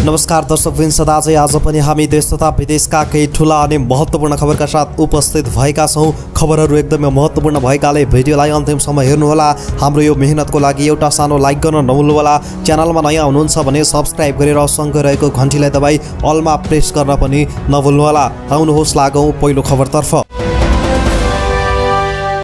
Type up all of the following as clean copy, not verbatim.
नमस्कार दर्शकवृन्द, सदा चाहिँ आज पनि हामी देश तथा विदेशका केही ठुला अनि महत्त्वपूर्ण खबरका साथ उपस्थित भएका छौँ। खबरहरू एकदमै महत्त्वपूर्ण भएकाले भिडियोलाई अन्तिमसम्म हेर्नुहोला। हाम्रो यो मेहनतको लागि एउटा सानो लाइक गर्न नभुल्नुहोला। च्यानलमा नयाँ हुनुहुन्छ भने सब्सक्राइब गरेर सँगै रहेको घन्टीलाई दबाई अलमा प्रेस गर्न पनि नभुल्नुहोला। आउनुहोस् लागौँ पहिलो खबरतर्फ।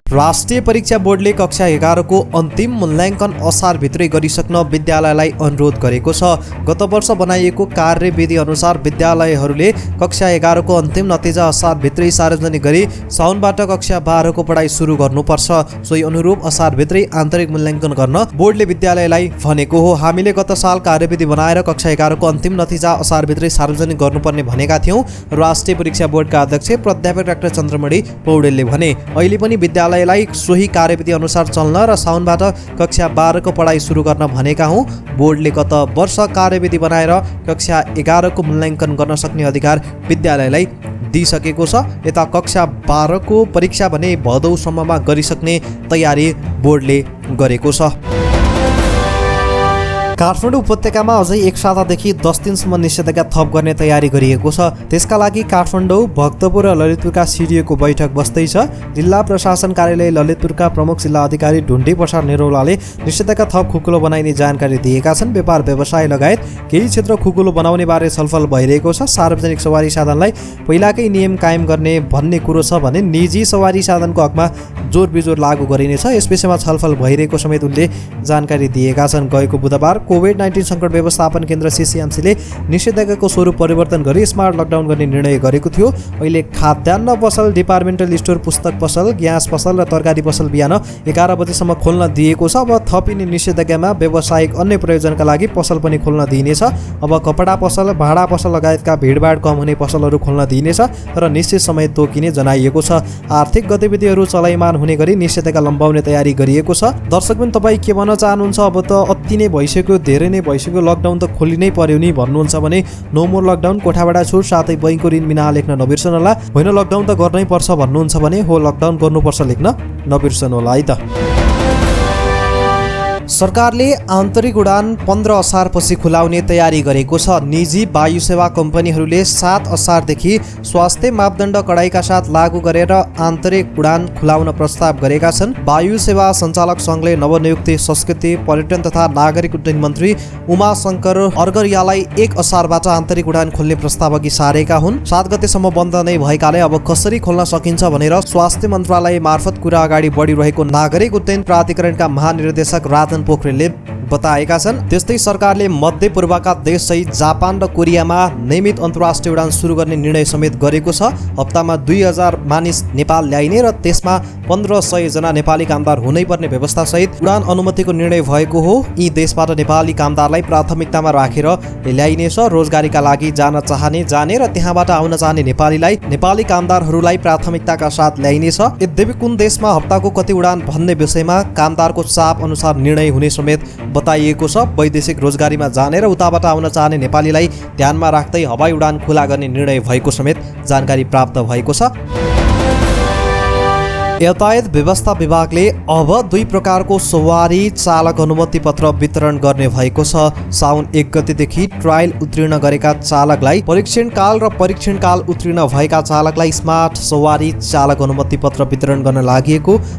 राष्ट्रिय परीक्षा बोर्डले कक्षा 11 को अन्तिम मूल्याङ्कन असारभित्रै गरिसक्न विद्यालयलाई अनुरोध गरेको छ। गत वर्ष बनाइएको कार्यविधि अनुसार विद्यालयहरूले कक्षा 11 को अन्तिम नतिजा असारभित्रै सार्वजनिक गरी साउनबाट कक्षा 12 को पढाइ सुरु गर्नुपर्छ। सोही अनुरूप असारभित्रै आन्तरिक मूल्याङ्कन गर्न बोर्डले विद्यालयलाई भनेको हो। हामीले गत साल कार्यविधि बनाएर कक्षा 11 को अन्तिम नतिजा असारभित्रै सार्वजनिक गर्नुपर्ने भनेका थियौँ, राष्ट्रिय परीक्षा बोर्डका अध्यक्ष प्राध्यापक डाक्टर चन्द्रमणि पौडेलले भने। अहिले पनि विद्यालयलाई सोही कार्यविधि अनुसार चल्न र साउनबाट कक्षा 12 को पढाइ सुरु गर्न भनेका हौँ। बोर्डले गत वर्ष कार्यविधि बनाएर कक्षा 11 को मूल्याङ्कन गर्न सक्ने अधिकार विद्यालयलाई दिइसकेको छ। यता कक्षा 12 को परीक्षा भने भदौसम्ममा गरिसक्ने तयारी बोर्डले गरेको छ। काठमाडौँ उपत्यकामा अझै एक सातादेखि 10 दिनसम्म निषेधाज्ञा थप गर्ने तयारी गरिएको छ। त्यसका लागि काठमाडौँ, भक्तपुर र ललितपुरका सिडिओको बैठक बस्दैछ। जिल्ला प्रशासन कार्यालय ललितपुरका प्रमुख जिल्ला अधिकारी ढुण्डी प्रसाद नेरौलाले निषेधाज्ञा थप खुकुलो बनाइने जानकारी दिएका छन्। व्यापार व्यवसाय लगायत केही क्षेत्र खुकुलो बनाउने बारे छलफल भइरहेको छ। सार्वजनिक सवारी साधनलाई पहिलाकै नियम कायम गर्ने भन्ने कुरो छ भने निजी सवारी साधनको हकमा जोर बिजोर लागू गरिनेछ। यस विषयमा छलफल भइरहेको समेत उनले जानकारी दिएका छन्। गएको बुधबार कोभिड-19 सङ्कट व्यवस्थापन केन्द्र सिसिएमसीले निषेधाज्ञाको स्वरूप परिवर्तन गरी स्मार्ट लकडाउन गर्ने निर्णय गरेको थियो। अहिले खाद्यान्न पसल, डिपार्टमेन्टल स्टोर, पुस्तक पसल, ग्यास पसल र तरकारी पसल बिहान 11 बजेसम्म खोल्न दिएको छ। अब थपिने निषेधाज्ञामा व्यावसायिक अन्य प्रयोजनका लागि पसल पनि खोल्न दिइनेछ। अब कपडा पसल, भाडा पसल लगायतका भिडभाड कम हुने पसलहरू खोल्न दिइनेछ र निश्चित समय तोकिने जनाइएको छ। आर्थिक गतिविधिहरू चलायमान हुने गरी निषेधाज्ञा लम्बाउने तयारी गरिएको छ। दर्शक पनि तपाईँ के भन्न चाहनुहुन्छ? अब त अति नै भइसक्यो, धेरै नै भइसक्यो, लकडाउन त खोलिनै पर्यो नि भन्नुहुन्छ भने नो मोर लकडाउन, कोठाबाट छुट, साथै बैङ्कको ऋण बिना लेख्न नबिर्सनुहोला। होइन लकडाउन त गर्नै पर्छ भन्नुहुन्छ भने हो लकडाउन गर्नुपर्छ लेख्न नबिर्सनुहोला है त। सरकारले आन्तरिक उडान 15 असारपछि खुलाउने तयारी गरेको छ। निजी वायु सेवा कम्पनीहरूले 7 असारदेखि स्वास्थ्य मापदण्ड कडाइका साथ लागू गरेर आन्तरिक उडान खुलाउन प्रस्ताव गरेका छन्। वायु सेवा सञ्चालक सङ्घले नवनियुक्त संस्कृति, पर्यटन तथा नागरिक उड्डयन मन्त्री उमा शङ्कर अर्गरियालाई 1 असारबाट आन्तरिक उडान खोल्ने प्रस्ताव अघि सारेका हुन्। 7 गतेसम्म बन्द नै भएकाले अब कसरी खोल्न सकिन्छ भनेर स्वास्थ्य मन्त्रालय मार्फत कुरा अगाडि बढिरहेको नागरिक उड्डयन प्राधिकरणका महानिर्देशक राजन पोखरेलले बताएका छन्। त्यस्तै सरकारले मध्यपूर्वका देशसहित जापान र कोरियामा नियमित अन्तर्राष्ट्रिय उडान सुरु गर्ने निर्णय समेत गरेको छ। हप्तामा 2000 मानिस नेपाल ल्याइने र त्यसमा 1500 जना नेपाली कामदार हुनैपर्ने व्यवस्थासहित उडान अनुमतिको निर्णय भएको हो। यी देशबाट नेपाली कामदारलाई प्राथमिकतामा राखेर ल्याइनेछ। रोजगारीका लागि जान चाहने, जाने र त्यहाँबाट आउन चाहने नेपाली कामदारहरूलाई प्राथमिकताका साथ ल्याइनेछ। यद्यपि कुन देशमा हप्ताको कति उडान भन्ने विषयमा कामदारको चाप अनुसार निर्णय हुने समेत बताइएको छ। वैदेशिक रोजगारीमा जाने र उताबाट आउन चाहने नेपालीलाई ध्यानमा राख्दै हवाई उडान खुला गर्ने निर्णय भएको समेत जानकारी प्राप्त भएको छ। यातायात व्यवस्था विभागले अब 2 प्रकारको सवारी चालक अनुमति पत्र वितरण गर्ने भएको छ। साउन 1 गतेदेखि ट्रायल उत्तीर्ण गरेका चालकलाई, परीक्षण काल र परीक्षण काल उत्तीर्ण भएका चालकलाई स्मार्ट सवारी चालक अनुमति पत्र वितरण गर्न लागि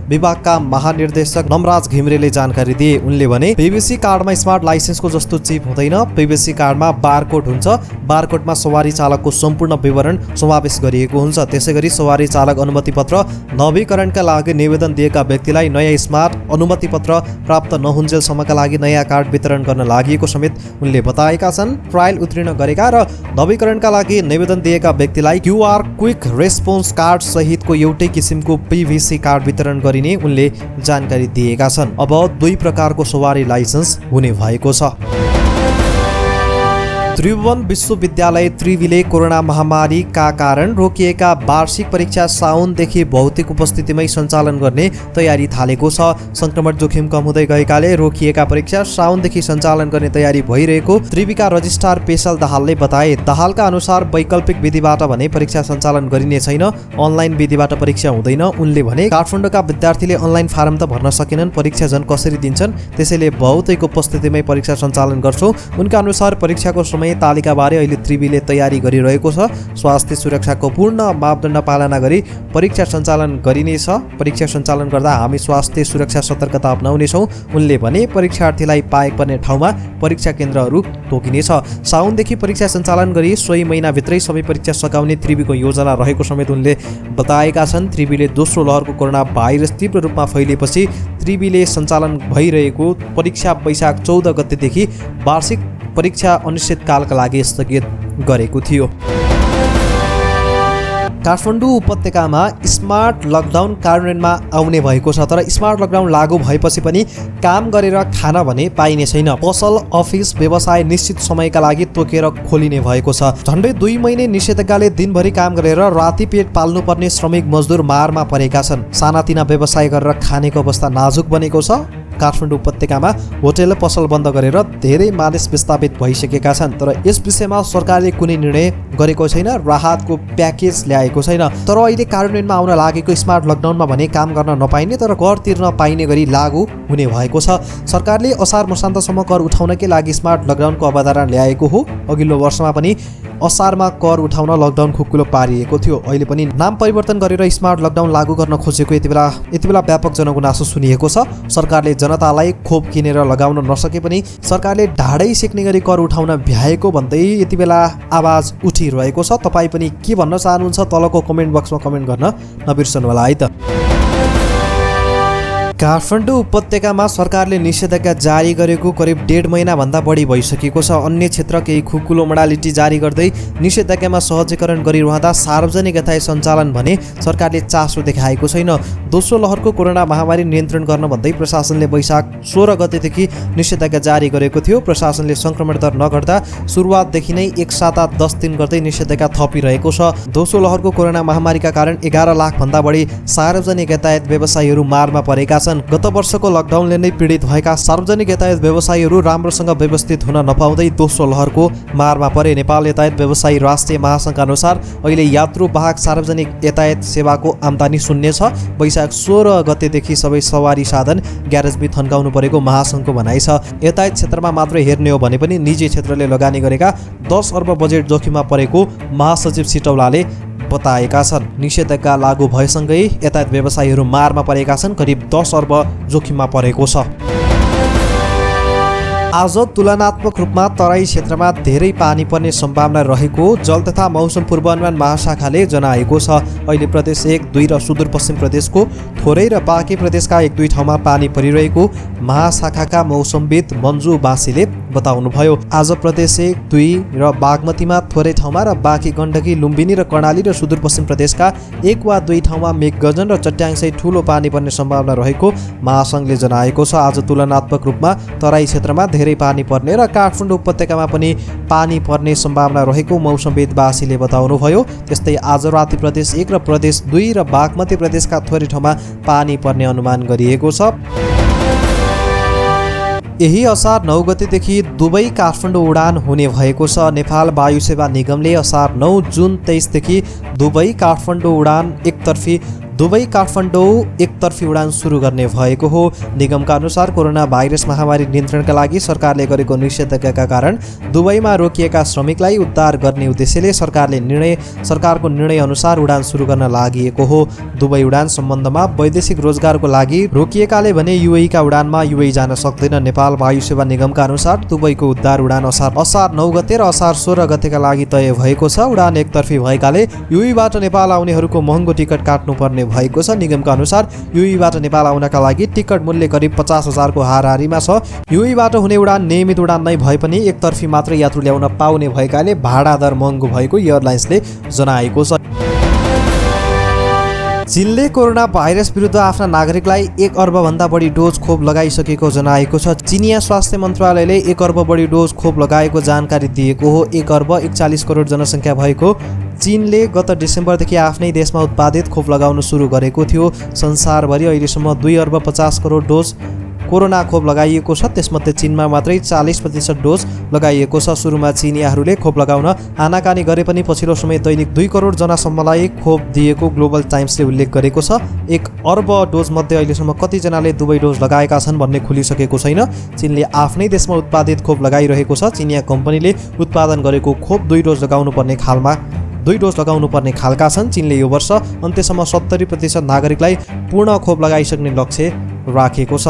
विभागका महानिर्देशक नमराज घिमिरेले जानकारी दिए। उनले भने पीवीसी कार्डमा स्मार्ट लाइसेन्सको जस्तो चिप हुँदैन। पीवीसी कार्डमा बारकोड हुन्छ। बारकोडमा सवारी चालकको सम्पूर्ण विवरण समावेश गरिएको हुन्छ। त्यसैगरी सवारी चालक अनुमति पत्र नवीकरण का लागि निवेदन दिएका व्यक्तिलाई नयाँ स्मार्ट अनुमति पत्र प्राप्त नहुन्जेलसम्मका लागि नयाँ कार्ड वितरण गर्न लागि समेत उनले बताएका छन्। ट्रायल उत्तीर्ण गरेका र नवीकरणका लागि निवेदन दिएका व्यक्तिलाई क्यूआर क्विक रेस्पोन्स कार्ड सहितको एउटै किसिमको पीवीसी कार्ड वितरण गरिने उनले जानकारी दिएका छन्। अब 2 प्रकारको सवारी लाइसेन्स हुने भएको छ। त्रिभुवन विश्वविद्यालय त्रिवीले कोरोना महामारीका कारण रोकिएका वार्षिक परीक्षा साउनदेखि भौतिक उपस्थितिमै सञ्चालन गर्ने तयारी थालेको छ। संक्रमण जोखिम कम हुँदै गएकाले रोकिएका परीक्षा साउनदेखि सञ्चालन गर्ने तयारी भइरहेको त्रिवीका रजिस्ट्रार पेशल दाहालले बताए। दाहालका अनुसार वैकल्पिक विधिबाट भने परीक्षा सञ्चालन गरिने छैन, अनलाइन विधिबाट परीक्षा हुँदैन। उनले भने काठमाडौँका विद्यार्थीले अनलाइन फारम त भर्न सकेनन्, परीक्षा झन् कसरी दिन्छन्, त्यसैले भौतिक उपस्थितिमै परीक्षा सञ्चालन गर्छौँ। उनका अनुसार परीक्षाको समय गर्ने तालिकाबारे अहिले त्रिवीले तयारी गरिरहेको छ। स्वास्थ्य सुरक्षाको पूर्ण मापदण्ड पालना गरी परीक्षा सञ्चालन गरिनेछ। परीक्षा सञ्चालन गर्दा हामी स्वास्थ्य सुरक्षा सतर्कता अपनाउनेछौँ। उनले भने परीक्षार्थीलाई पाएक पर्ने ठाउँमा परीक्षा केन्द्रहरू तोकिनेछ। साउनदेखि परीक्षा सञ्चालन गरी सोही महिनाभित्रै सबै परीक्षा सकाउने त्रिवीको योजना रहेको समेत उनले बताएका छन्। त्रिवीले दोस्रो लहरको कोरोना भाइरस तीव्र रूपमा फैलिएपछि त्रिवीले सञ्चालन भइरहेको परीक्षा वैशाख 14 गतेदेखि वार्षिक परीक्षा अनिश्चितकालका लागि स्थगित गरेको थियो। काठमाडौँ उपत्यकामा स्मार्ट लकडाउन कार्यान्वयनमा आउने भएको छ, तर स्मार्ट लकडाउन लागू भएपछि पनि काम गरेर खान भने पाइने छैन। पसल, अफिस, व्यवसाय निश्चित समयका लागि तोकेर खोलिने भएको छ। झन्डै 2 महिने निषेधाज्ञाले दिनभरि काम गरेर राति पेट पाल्नुपर्ने श्रमिक मजदुर मारमा परेका छन्। सानातिना व्यवसाय गरेर खानेको अवस्था नाजुक बनेको छ। काठमाडौँ उपत्यकामा होटेल पसल बन्द गरेर धेरै मानिस विस्थापित भइसकेका छन्, तर यस विषयमा सरकारले कुनै निर्णय गरेको छैन, राहतको प्याकेज ल्याएको छैन। तर अहिले कार्यान्वयनमा आउन लागेको स्मार्ट लकडाउनमा भने काम गर्न नपाइने तर कर तिर्न पाइने गरी लागू हुने भएको छ। सरकारले असार मसान्तसम्म कर उठाउनकै लागि स्मार्ट लकडाउनको अवधारणा ल्याएको हो। अघिल्लो वर्षमा पनि असारमा कर उठाउन लकडाउन खुकुलो पारिएको थियो। अहिले पनि नाम परिवर्तन गरेर स्मार्ट लकडाउन लागू गर्न खोजेको यति बेला व्यापक जनगुनासो सुनिएको छ। सरकारले जनतालाई खोप किनेर लगाउन नसके पनि सरकारले ढाडै सेक्ने गरी कर उठाउन भ्याएको भन्दै यति बेला आवाज उठिरहेको छ। तपाईँ पनि के भन्न चाहनुहुन्छ तलको कमेन्ट बक्समा कमेन्ट गर्न नबिर्सनु होला है त। काठमाडौँ उपत्यकामा सरकारले निषेधाज्ञा जारी गरेको करिब 1.5 महिनाभन्दा बढी भइसकेको छ। अन्य क्षेत्र केही खुकुलो मोडालिटी जारी गर्दै निषेधाज्ञामा सहजीकरण गरिरहँदा सार्वजनिक यातायात सञ्चालन भने सरकारले चासो देखाएको छैन। दोस्रो लहरको कोरोना महामारी नियन्त्रण गर्न भन्दै प्रशासनले वैशाख 16 गतेदेखि निषेधाज्ञा जारी गरेको थियो। प्रशासनले सङ्क्रमण दर नघट्दा सुरुवातदेखि नै 1 साता 10 दिन गर्दै निषेधाज्ञा थपिरहेको छ। दोस्रो लहरको कोरोना महामारीका कारण 11 लाखभन्दा बढी सार्वजनिक यातायात व्यवसायीहरू मारमा परेका छन्। गत वर्षको लकडाउनले नै पीडित भएका सार्वजनिक यातायात व्यवसायीहरू राम्रोसँग व्यवस्थित हुन नपाउँदै दोस्रो लहरको मारमा परे। नेपाल यातायात व्यवसायी राष्ट्रिय महासङ्घका अनुसार अहिले यात्रुवाहक सार्वजनिक यातायात सेवाको आम्दानी शून्य छ। वैशाख 16 गतेदेखि सबै सवारी साधन ग्यारेजमै थन्काउनु परेको महासङ्घको भनाइ छ। यातायात क्षेत्रमा मात्र हेर्ने हो भने पनि निजी क्षेत्रले लगानी गरेका 10 अर्ब बजेट जोखिममा परेको महासचिव सिटौलाले बताएका छन्। निषेधाज्ञा लागू भएसँगै यातायात व्यवसायीहरू मारमा परेका छन्। करिब 10 अर्ब जोखिममा परेको छ। आज तुलनात्मक रूपमा तराई क्षेत्रमा धेरै पानी पर्ने सम्भावना रहेको जल तथा मौसम पूर्वानुमान महाशाखाले जनाएको छ। अहिले प्रदेश 1, 2 र सुदूरपश्चिम प्रदेशको थोरै र बाँकी प्रदेशका 1-2 ठाउँमा पानी परिरहेको महाशाखाका मौसमविद मन्जु बासीले बताउनुभयो। आज प्रदेश 1, 2 र बागमतीमा थोरै ठाउँमा र बाँकी गण्डकी, लुम्बिनी र कर्णाली र सुदूरपश्चिम प्रदेशका 1 वा 2 ठाउँमा मेघगर्जन र चट्याङसहित ठूलो पानी पर्ने सम्भावना रहेको महासङ्घले जनाएको छ। आज तुलनात्मक रूपमा तराई क्षेत्रमा धेरै पानी पर्ने र काठमाडौँ उपत्यकामा पनि पानी पर्ने सम्भावना रहेको मौसमविद बासीले बताउनुभयो। त्यस्तै आज राति प्रदेश 1 र प्रदेश 2 र बागमती प्रदेशका थोरै ठाउँमा पानी पर्ने अनुमान गरिएको छ। यही असार 9 गतेदेखि दुबई काठमाडौँ उडान हुने भएको छ। नेपाल वायु सेवा निगमले असार 9 जुन 23 देखि दुबई काठमाडौँ उडान एकतर्फी उडान सुरु गर्ने भएको हो। निगमका अनुसार कोरोना भाइरस महामारी नियन्त्रणका लागि सरकारले गरेको निषेधाज्ञाका कारण दुबईमा रोकिएका श्रमिकलाई उद्धार गर्ने उद्देश्यले सरकारको निर्णय अनुसार उडान सुरु गर्न लागि हो। दुबई उडान सम्बन्धमा वैदेशिक रोजगारको लागि रोकिएकाले भने युएईका उडानमा युएई जान सक्दैन। नेपाल वायु सेवा निगमका अनुसार दुबईको उद्धार उडान असार 9 गते र असार 16 गतेका लागि तय भएको छ। उडान एकतर्फी भएकाले युएईबाट नेपाल आउनेहरूको महँगो टिकट काट्नुपर्ने भएको छ। निगमका अनुसार युएईबाट नेपाल आउनका लागि टिकट मूल्य करिब 50,000 को हाराहारीमा छ। युएईबाट हुने उडान नियमित उडान नै भए पनि एकतर्फी मात्र यात्रु ल्याउन पाउने भएकाले भाडा दर महँगो भएको एयरलाइन्सले जनाएको छ। चीनले कोरोना भाइरस विरुद्ध आफ्ना नागरिकलाई 1 अर्बभन्दा बढी डोज खोप लगाइसकेको जनाएको छ। चिनिया स्वास्थ्य मन्त्रालयले 1 अर्ब बढी डोज खोप लगाएको जानकारी दिएको हो। 1 अर्ब 41 करोड जनसङ्ख्या भएको चीनले गत डिसेम्बरदेखि आफ्नै देशमा उत्पादित खोप लगाउन सुरु गरेको थियो। संसारभरि अहिलेसम्म 2 अर्ब 50 करोड डोज कोरोना खोप लगाइएको छ। त्यसमध्ये चीनमा मात्रै 40% डोज लगाइएको छ। सुरुमा चीनियाहरूले खोप लगाउन आनाकानी गरे पनि पछिल्लो समय दैनिक 2 करोड जनासम्मलाई खोप दिएको ग्लोबल टाइम्सले उल्लेख गरेको छ। 1 अर्ब डोज मध्ये अहिलेसम्म कतिजनाले दुवै डोज लगाएका छन् भन्ने खुलिसकेको छैन। चीनले आफ्नै देशमा उत्पादित खोप लगाइरहेको छ। चिनिया कम्पनीले उत्पादन गरेको खोप 2 डोज लगाउनु पर्ने खालका छन्। चीनले यो वर्ष अन्त्यसम्म 70% नागरिकलाई पूर्ण खोप लगाइसक्ने लक्ष्य राखेको छ।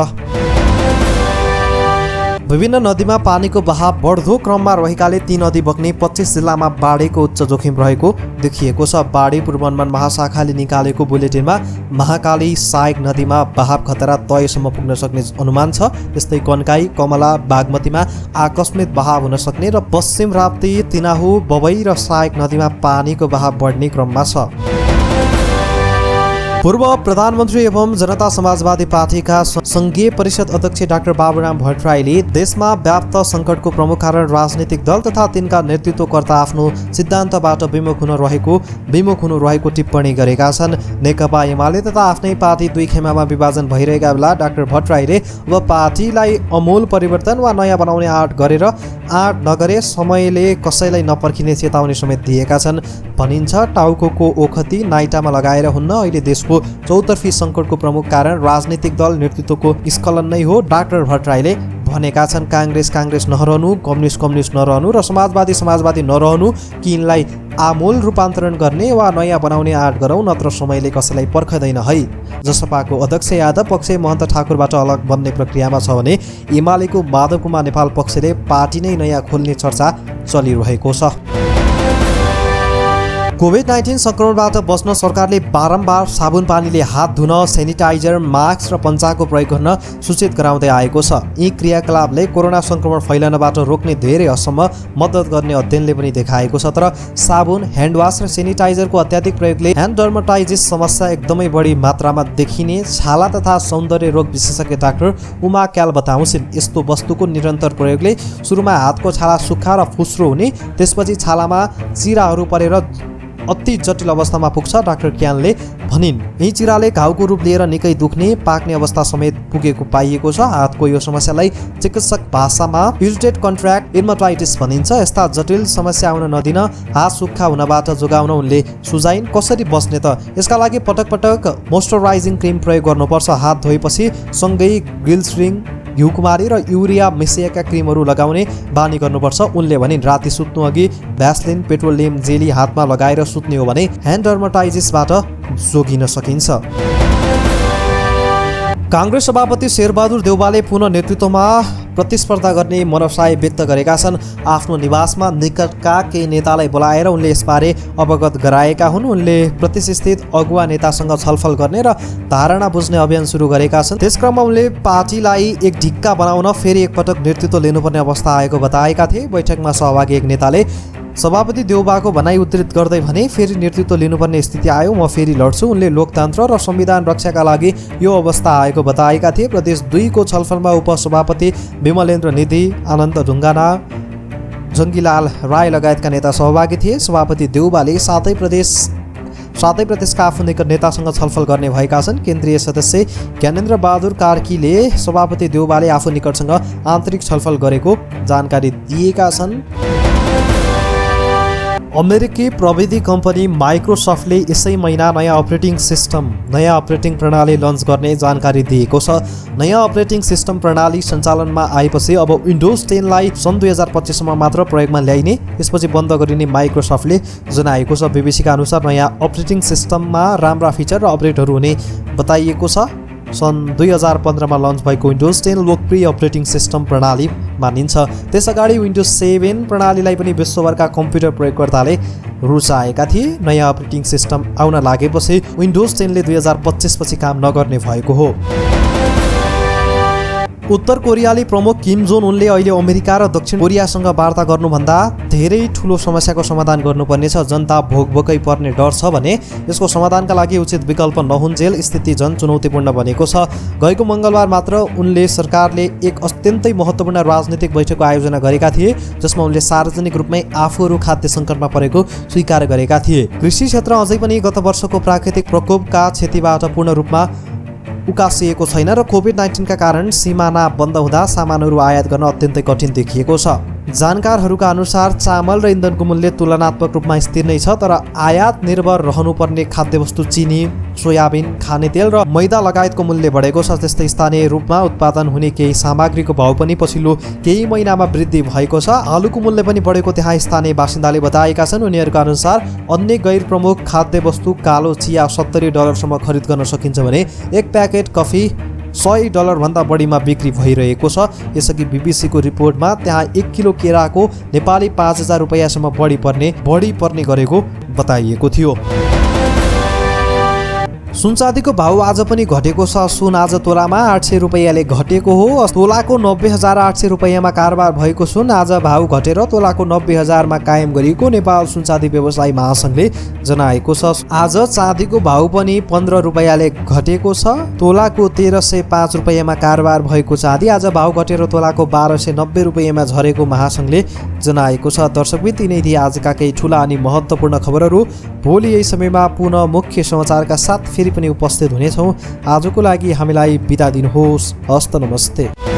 विभिन्न नदीमा पानीको बहाव बढ्दो क्रममा रहेकाले ती नदी बग्ने 25 जिल्लामा बाढीको उच्च जोखिम रहेको देखिएको छ। बाढी पूर्वानुमान महाशाखाले निकालेको बुलेटिनमा महाकाली सहायक नदीमा बहाव खतरा तयसम्म पुग्न सक्ने अनुमान छ। त्यस्तै कन्काई, कमला, बागमतीमा आकस्मिक बहाव हुन सक्ने र पश्चिम राप्ती, तिनाहु, बबई र सहायक नदीमा पानीको बहाव बढ्ने क्रममा छ। पूर्व प्रधानमन्त्री एवं जनता समाजवादी पार्टीका संघीय परिषद अध्यक्ष डाक्टर बाबुराम भट्टराईले देशमा व्याप्त सङ्कटको प्रमुख कारण राजनीतिक दल तथा तिनका नेतृत्वकर्ता आफ्नो सिद्धान्तबाट विमुख हुनु रहेको टिप्पणी गरेका छन्। नेकपा एमाले तथा आफ्नै पार्टी 2 खेमामा विभाजन भइरहेका बेला डाक्टर भट्टराईले अब पार्टीलाई अमूल परिवर्तन वा नयाँ बनाउने आँट नगरे समयले कसैलाई नपर्खिने चेतावनी समेत दिएका छन्। भनिन्छ टाउको ओखती नाइटामा लगाएर हुन्न। अहिले देशको चौतर्फी सङ्कटको प्रमुख कारण राजनीतिक दल नेतृत्वको स्खलन नै हो डाक्टर भट्टराईले भनेका छन्। काङ्ग्रेस नरहनु, कम्युनिस्ट नरहनु र समाजवादी नरहनु कि यिनलाई आमूल रूपान्तरण गर्ने वा नयाँ बनाउने आँट गरौँ, नत्र समयले कसैलाई पर्खदैन है। जसपाको अध्यक्ष यादव पक्ष महन्त ठाकुरबाट अलग बन्ने प्रक्रियामा छ भने एमालेको माधव कुमार नेपाल पक्षले पार्टी नै नयाँ खोल्ने चर्चा चलिरहेको छ। कोभिड-19 संक्रमणबाट बच्न सरकारले बारम्बार साबुन पानीले हात धुन, सेनिटाइजर, मास्क र पञ्चाको प्रयोग गर्न सूचित गराउँदै आएको छ। यी क्रियाकलापले कोरोना संक्रमण फैलनबाट रोक्ने धेरै हदसम्म मद्दत गर्ने अध्ययनले पनि देखाएको छ। तर साबुन, ह्यान्डवास र सेनिटाइजरको अत्याधिक प्रयोगले ह्यान्ड डर्माटाइटिस समस्या एकदमै बढी मात्रामा देखिने छाला तथा सौन्दर्य रोग विशेषज्ञ डाक्टर उमा क्याल बताउँछिन्। यस्तो वस्तुको निरन्तर प्रयोगले सुरुमा हातको छाला सुक्खा र फुस्रो हुने, त्यसपछि छालामा चिराहरू परेर अति जटिल अवस्थामा पुग्छ डाक्टर क्यानले भनिन्। यही चिराले घाउको रूप लिएर निकै दुख्ने, पाक्ने अवस्था समेत पुगेको पाइएको छ। हातको यो समस्यालाई चिकित्सक भाषामा इरिटेड कन्ट्र्याक्ट इर्माटाइटिस भनिन्छ। यस्ता जटिल समस्या आउन नदिन हात सुक्खा हुनबाट जोगाउन उनले सुझाइन्। कसरी बस्ने त? यसका लागि पटक पटक मोइस्चराइजिङ क्रिम प्रयोग गर्नुपर्छ। हात धोएपछि सँगै ग्लिसरिन, घिउकुमारी र युरिया मिसिएका क्रिमहरू लगाउने बानी गर्नुपर्छ उनले भनिन्। राति सुत्नु अघि भ्यासलिन, पेट्रोलियम जेली हातमा लगाएर सुत्ने हो भने ह्यान्ड डर्माटाइटिसबाट जोगिन सकिन्छ। काङ्ग्रेस सभापति शेरबहादुर देउवाले पुनः नेतृत्वमा प्रतिस्पर्धा गर्ने मनसाय व्यक्त गरेका छन्। आफ्नो निवासमा निकटका केही नेतालाई बोलाएर उनले यसबारे अवगत गराएका हुन्। उनले प्रतिष्ठित अगुवा नेतासँग छलफल गर्ने र धारणा बुझ्ने अभियान सुरु गरेका छन्। त्यसक्रममा उनले पार्टीलाई एक ढिक्का बनाउन फेरि एकपटक नेतृत्व लिनुपर्ने अवस्था आएको बताएका थिए। बैठकमा सहभागी एक नेताले सभापति देउबाको भनाइ उद्धृत गर्दै भने फेरि नेतृत्व लिनुपर्ने स्थिति आयो, म फेरि लड्छु। उनले लोकतन्त्र र संविधान रक्षाका लागि यो अवस्था आएको बताएका थिए। प्रदेश 2 को छलफलमा उपसभापति विमलेन्द्र निधि, अनन्त ढुङ्गाना, जङ्गीलाल राय लगायतका नेता सहभागी थिए। सभापति देउबाले सातै प्रदेशका आफू निकट नेतासँग छलफल गर्ने भएका छन्। केन्द्रीय सदस्य ज्ञानेन्द्र बहादुर कार्कीले सभापति देउबाले आफू निकटसँग आन्तरिक छलफल गरेको जानकारी दिएका छन्। अमेरिकी प्रविधि कम्पनी माइक्रोसफ्टले यसै महिना नयाँ अपरेटिङ प्रणाली लन्च गर्ने जानकारी दिएको छ। नयाँ अपरेटिङ सिस्टम प्रणाली सञ्चालनमा आएपछि अब विन्डोज 10 लाई सन् 2025 सम्म मात्र प्रयोगमा ल्याइने, त्यसपछि बन्द गरिने माइक्रोसफ्टले जनाएको छ। बीबीसीका अनुसार नयाँ अपरेटिङ सिस्टममा राम्रा फिचर र अपडेटहरू हुने बताइएको छ। सन् 2015 मा लन्च भएको विन्डोज 10 लोकप्रिय अपरेटिङ सिस्टम प्रणाली मानिन्छ। त्यसअगाडि विन्डोज 7 प्रणालीलाई पनि विश्वभरका कम्प्युटर प्रयोगकर्ताले रुचाएका थिए। नयाँ अपरेटिङ सिस्टम आउन लागेपछि विन्डोज 10 ले 2025 पछि काम नगर्ने भएको हो। उत्तर कोरियाली प्रमुख किम जोङ उनले अहिले अमेरिका र दक्षिण कोरियासँग वार्ता गर्नुभन्दा धेरै ठुलो समस्याको समाधान गर्नुपर्नेछ। जनता भोकभोकै पर्ने डर छ भने यसको समाधानका लागि उचित विकल्प नहुन्जेल स्थिति झन् चुनौतीपूर्ण बनेको छ। गएको मङ्गलबार मात्र उनले सरकारले एक अत्यन्तै महत्त्वपूर्ण राजनीतिक बैठकको आयोजना गरेका थिए, जसमा उनले सार्वजनिक रूपमै आफूहरू खाद्य सङ्कटमा परेको स्वीकार गरेका थिए। कृषि क्षेत्र अझै पनि गत वर्षको प्राकृतिक प्रकोपका क्षतिबाट पूर्ण रूपमा उकासिएको छैन र कोभिड-19 का कारण सीमाना बन्द हुँदा सामानहरू आयात गर्न अत्यन्तै कठिन देखिएको छ। जानकारहरूका अनुसार चामल र इन्धनको मूल्य तुलनात्मक रूपमा स्थिर नै छ, तर आयात निर्भर रहनुपर्ने खाद्यवस्तु चिनी, सोयाबिन, खाने तेल र मैदा लगायतको मूल्य बढेको छ। त्यस्तै स्थानीय रूपमा उत्पादन हुने केही सामग्रीको भाउ पनि पछिल्लो केही महिनामा वृद्धि भएको छ। आलुको मूल्य पनि बढेको त्यहाँ स्थानीय बासिन्दाले बताएका छन्। उनीहरूका अनुसार अन्य गैर प्रमुख खाद्यवस्तु कालो चिया $70 खरिद गर्न सकिन्छ भने एक प्याकेट कफी $100 भन्दा बढीमा बिक्री भइरहेको छ। यसअघि बीबीसीको रिपोर्टमा त्यहाँ 1 किलो केराको नेपाली 5000 रुपैयाँसम्म बढी पर्ने गरेको बताइएको थियो। सुनचाँदीको भाउ आज पनि घटेको छ। सुन आज तोलामा 800 रुपैयाँले घटेको हो। तोलाको 90,800 रुपैयाँमा कारोबार भएको सुन आज भाउ घटेर तोलाको 90,000मा कायम गरिएको नेपाल सुनचाँदी व्यवसायी महासङ्घले जनाएको छ। आज चाँदीको भाउ पनि 15 रुपैयाँले घटेको छ। तोलाको 1305 रुपैयाँमा कारोबार भएको चाँदी आज भाउ घटेर तोलाको 1290 रुपैयाँमा झरेको महासङ्घले जनाएको छ। दर्शकबिन, यिनै थिए आजका केही ठुला अनि महत्त्वपूर्ण खबरहरू। भोलि यही समयमा पुनः मुख्य समाचारका साथ फेरि पनि उपस्थित हुनेछौँ। आजको लागि हामीलाई बिदा दिनुहोस्। हस्त नमस्ते।